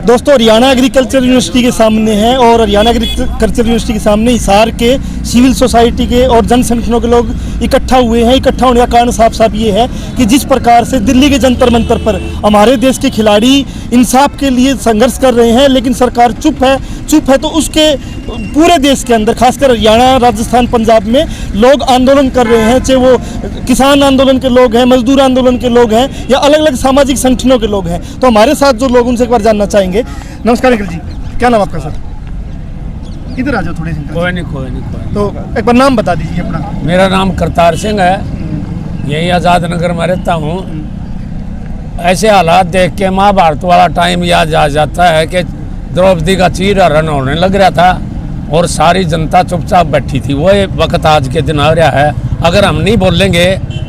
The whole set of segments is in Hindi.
दोस्तों हरियाणा एग्रीकल्चर यूनिवर्सिटी के सामने है और हरियाणा एग्रीकल्चर यूनिवर्सिटी के सामने हिसार के सिविल सोसाइटी के और जन संगठनों के लोग इकट्ठा हुए हैं। इकट्ठा होने का कारण साफ साफ ये है कि जिस प्रकार से दिल्ली के जंतर मंतर पर हमारे देश के खिलाड़ी इंसाफ के लिए संघर्ष कर रहे हैं, लेकिन सरकार चुप है तो उसके पूरे देश के अंदर खासकर हरियाणा, राजस्थान, पंजाब में लोग आंदोलन कर रहे हैं, चाहे वो किसान आंदोलन के लोग हैं, मजदूर आंदोलन के लोग हैं या अलग अलग सामाजिक संगठनों के लोग हैं। तो हमारे साथ जो लोग उनसे एक बार जानना चाहेंगे। नमस्कार अंकल जी, क्या नाम आपका सर? इधर आ जाओ थोड़ी सी। कोई नहीं। तो एक बार नाम बता दीजिए अपना। मेरा नाम करतार सिंह है, यही आज़ाद नगर में रहता हूँ। ऐसे हालात देख के महाभारत वाला टाइम याद आ जाता है कि द्रौपदी का चीरहरण होने लग रहा था और सारी जनता चुपचाप बैठी थी। वो वक्त आज के दिन आ रहा है। अगर हम नहीं बोलेंगे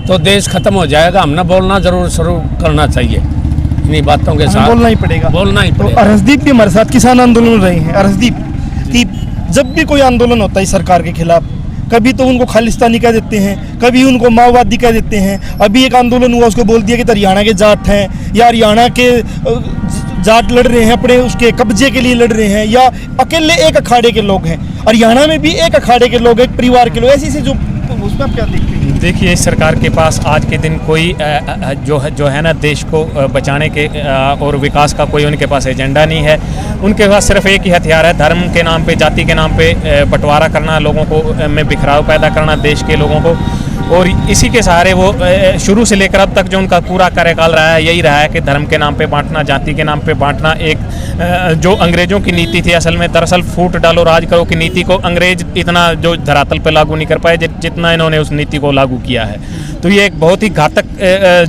तो देश खत्म हो जाएगा। हमने बोलना जरूर शुरू करना चाहिए। इन्हीं बातों के साथ बोलना ही पड़ेगा। तो अरशदीप भी हमारे साथ किसान आंदोलन में रहे हैं। अरशदीप की जब भी कोई आंदोलन होता है सरकार के खिलाफ, कभी तो उनको खालिस्तानी कह देते हैं, कभी उनको माओवादी कह देते हैं। अभी एक आंदोलन हुआ, उसको बोल दिया कि हरियाणा के जाट हैं या हरियाणा के जाट लड़ रहे हैं, अपने उसके कब्जे के लिए लड़ रहे हैं, या अकेले एक अखाड़े के लोग हैं। हरियाणा में भी एक अखाड़े के लोग, एक परिवार के लोग, ऐसी से जो उसमें आप क्या देखते हैं? देखिए, इस सरकार के पास आज के दिन कोई जो है ना देश को बचाने के और विकास का कोई उनके पास एजेंडा नहीं है। उनके पास सिर्फ एक ही हथियार है, धर्म के नाम पे, जाति के नाम पे बंटवारा करना, लोगों को में बिखराव पैदा करना, देश के लोगों को। और इसी के सहारे वो शुरू से लेकर अब तक जो उनका पूरा कार्यकाल रहा है यही रहा है कि धर्म के नाम पे बांटना, जाति के नाम पे बांटना। एक जो अंग्रेज़ों की नीति थी, असल में दरअसल फूट डालो राज करो की नीति को अंग्रेज इतना जो धरातल पे लागू नहीं कर पाए जितना इन्होंने उस नीति को लागू किया है। तो ये एक बहुत ही घातक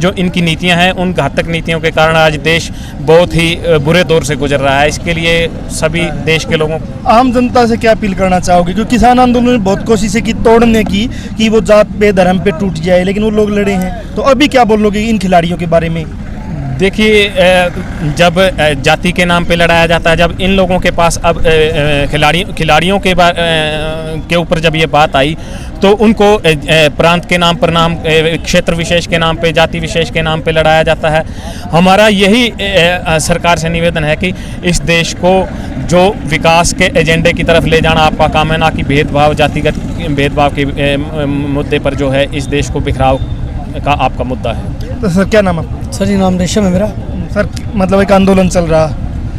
जो इनकी नीतियां हैं, उन घातक नीतियों के कारण आज देश बहुत ही बुरे दौर से गुजर रहा है। इसके लिए सभी देश के लोगों, आम जनता से क्या अपील करना चाहोगे? क्योंकि किसान आंदोलन ने बहुत कोशिशें की तोड़ने की कि वो जात पे धर्म पे टूट जाए, लेकिन वो लोग लड़े हैं। तो अभी क्या बोलोगे इन खिलाड़ियों के बारे में? देखिए, जब जाति के नाम पे लड़ाया जाता है, जब इन लोगों के पास अब खिलाड़ियों के ऊपर जब ये बात आई तो उनको प्रांत के नाम पर, क्षेत्र विशेष के नाम पे, जाति विशेष के नाम पे लड़ाया जाता है। हमारा यही सरकार से निवेदन है कि इस देश को जो विकास के एजेंडे की तरफ ले जाना आपका काम है, ना कि भेदभाव, जातिगत भेदभाव के मुद्दे पर जो है इस देश को बिखराव का आपका मुद्दा है। तो सर क्या नाम है? सर जी नाम रेशम है मेरा। सर मतलब एक आंदोलन चल रहा,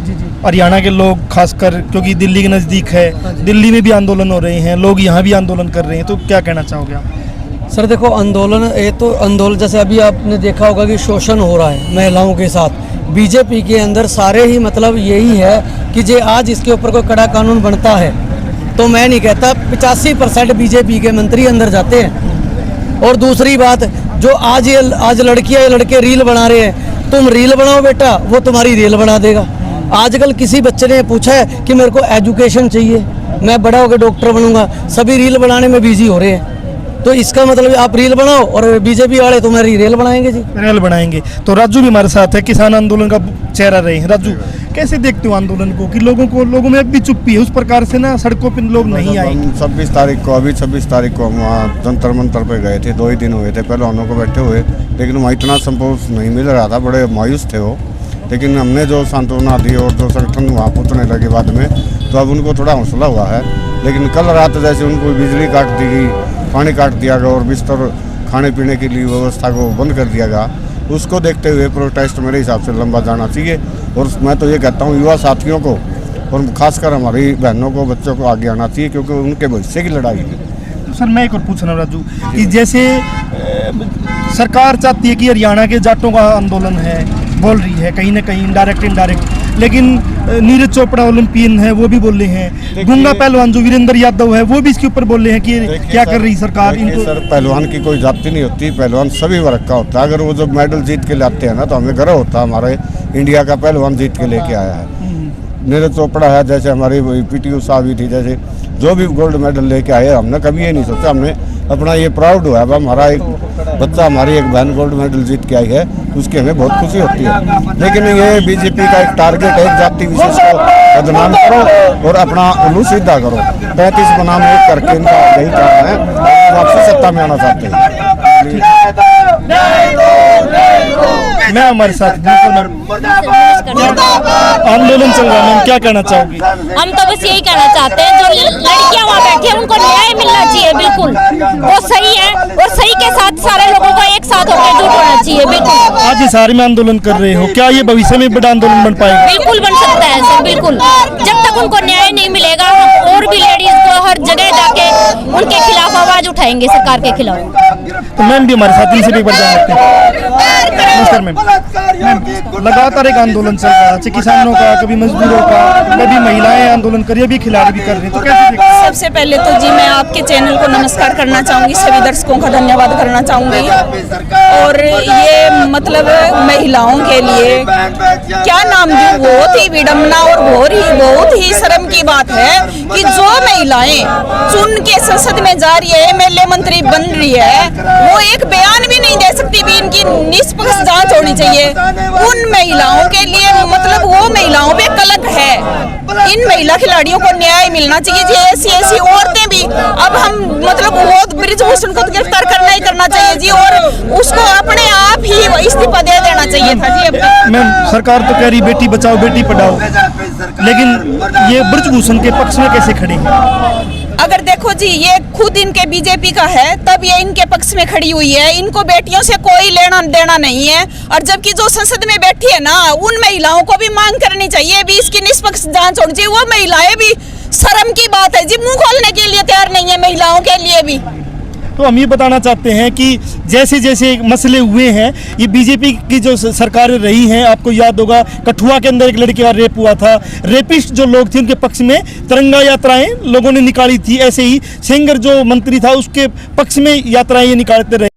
जी हरियाणा के लोग खासकर, क्योंकि दिल्ली के नज़दीक है, दिल्ली में भी आंदोलन हो रहे हैं, लोग यहाँ भी आंदोलन कर रहे हैं, तो क्या कहना चाहोगे आप? सर देखो, आंदोलन ये तो आंदोलन जैसे अभी आपने देखा होगा कि शोषण हो रहा है महिलाओं के साथ। बीजेपी के अंदर सारे ही मतलब यही है कि जे आज इसके ऊपर कोई कड़ा कानून बनता है तो मैं नहीं कहता 85% बीजेपी के मंत्री अंदर जाते हैं। और दूसरी बात, जो आज लड़कियां या लड़के रील बना रहे हैं, तुम रील बनाओ बेटा, वो तुम्हारी रील बना देगा। आजकल किसी बच्चे ने पूछा है कि मेरे को एजुकेशन चाहिए, मैं बड़ा होकर डॉक्टर बनूंगा, सभी रील बनाने में बिजी हो रहे हैं। तो इसका मतलब आप रील बनाओ और बीजेपी वाले तुम्हारी रील बनाएंगे जी, रील बनाएंगे। तो राजू भी हमारे साथ है, किसान आंदोलन का चेहरा रहे हैं। राजू, कैसे देखते हो आंदोलन को कि लोगों में अब भी चुप्पी है, उस प्रकार से ना सड़कों पर लोग नहीं आए? 26 तारीख को हम वहाँ जंतर मंतर पे गए थे, 2 ही दिन हुए थे पहलवानों को बैठे हुए, लेकिन वहाँ इतना संपोष नहीं मिल रहा था, बड़े मायूस थे वो। लेकिन हमने जो सांत्वना दी और जो संगठन वहाँ पहुँचने लगे बाद में, तो अब उनको थोड़ा हौसला हुआ है। लेकिन कल रात जैसे उनको बिजली काट दी गई, पानी काट दिया गया और बिस्तर खाने पीने के लिए व्यवस्था को बंद कर दिया गया, उसको देखते हुए प्रोटेस्ट मेरे हिसाब से लंबा जाना चाहिए। और मैं तो ये कहता हूँ युवा साथियों को और खासकर हमारी बहनों को, बच्चों को आगे आना चाहिए, क्योंकि उनके भविष्य की लड़ाई है। तो सर मैं एक और पूछ रहा हूँ राजू कि जैसे सरकार चाहती है कि हरियाणा के जाटों का आंदोलन है, बोल रही है कहीं ना कहीं इनडायरेक्ट, लेकिन नीरज चोपड़ा ओलंपियन है वो भी बोले हैं, गूंगा पहलवान जो वीरेंद्र यादव है वो भी इसके ऊपर बोले हैं कि क्या कर रही सरकार इनको? सर, पहलवान की कोई जाति नहीं होती, पहलवान सभी वर्ग का होता है। अगर वो जब मेडल जीत के लाते हैं ना तो हमें गर्व होता है, हमारे इंडिया का पहलवान जीत के लेके आया है। नीरज चोपड़ा है, जैसे हमारी पीटी उषा भी थी, जैसे जो भी गोल्ड मेडल लेके आए, हमने कभी ये नहीं सोचा, हमने अपना ये प्राउड हुआ है हमारा एक बच्चा, हमारी एक बहन गोल्ड मेडल जीत के आई है, उसकी हमें बहुत खुशी होती है। लेकिन ये बीजेपी का एक टारगेट है, जाति विशेष को बदनाम करो और अपना उल्लू सीधा करो। 35 बनाम 1 करके इनका यही काम है, वापसी सत्ता में आना चाहते हैं। मैं हमारे साथ आंदोलन चल रहा है, मैम क्या कहना चाहोगी? हम तो बस यही कहना चाहते हैं, जो लड़कियां वहाँ बैठी हैं उनको न्याय मिलना चाहिए, बिल्कुल वो सही है, और सही के साथ सारे लोगों को एक साथ होकर जुट होना चाहिए। बिल्कुल आज हिसार में आंदोलन कर रहे हो, क्या ये भविष्य में बड़ा आंदोलन बन पाएगा? बिल्कुल बन सकता है सर, बिल्कुल। जब तक उनको न्याय नहीं मिलेगा हम और भी लेडीज को हर जगह जाके उनके खिलाफ आवाज उठाएंगे, सरकार के खिलाफ। तो मैम भी हमारे साथ इनसे भी एक बार जान सकते हैं। नमस्कार मैम। मैम लगातार एक आंदोलन चल रहा है, चाहे किसानों का, कभी मजदूरों का, कभी महिलाएं आंदोलन कर रही है, अभी खिलाड़ी भी कर रही हैं, तो कैसे देखते हैं? सबसे पहले तो जी मैं आपके चैनल को नमस्कार करना चाहूँगी, सभी दर्शकों का धन्यवाद करना चाहूँगी। और ये मतलब महिलाओं के लिए क्या नाम दूँ, बहुत ही विडम्बना और बहुत ही शर्म की बात है कि जो महिलाएं चुन के संसद में जा रही है, एमएलए मंत्री बन रही है, वो एक बयान भी नहीं दे सकती भी इनकी निष्पक्ष जांच होनी चाहिए। उन महिलाओं के लिए मतलब वो महिलाओं पे कलंक है। इन महिला खिलाड़ियों को न्याय मिलना चाहिए जी। ऐसी औरतें भी अब हम मतलब वो ब्रिजभूषण को गिरफ्तार करना ही करना चाहिए जी, और उसको अपने आप ही इस्तीफा दे देना चाहिए था जी। अब मैम सरकार तो कह रही बेटी बचाओ बेटी पढ़ाओ, लेकिन ये ब्रिजभूषण के पक्ष में कैसे खड़ी है? अगर देखो जी, ये खुद इनके बीजेपी का है तब ये इनके पक्ष में खड़ी हुई है, इनको बेटियों से कोई लेना देना नहीं है। और जबकि जो संसद में बैठी है ना, उन महिलाओं को भी मांग करनी चाहिए भी इसकी निष्पक्ष जांच होनी चाहिए। वो महिलाएं भी शर्म की बात है जी, मुंह खोलने के लिए तैयार नहीं है महिलाओं के लिए भी। तो हम ये बताना चाहते हैं कि जैसे जैसे मसले हुए हैं, ये बीजेपी की जो सरकार रही हैं, आपको याद होगा कठुआ के अंदर एक लड़की का रेप हुआ था, रेपिस्ट जो लोग थे उनके पक्ष में तिरंगा यात्राएं लोगों ने निकाली थी। ऐसे ही सेंगर जो मंत्री था उसके पक्ष में यात्राएं ये निकालते रहे।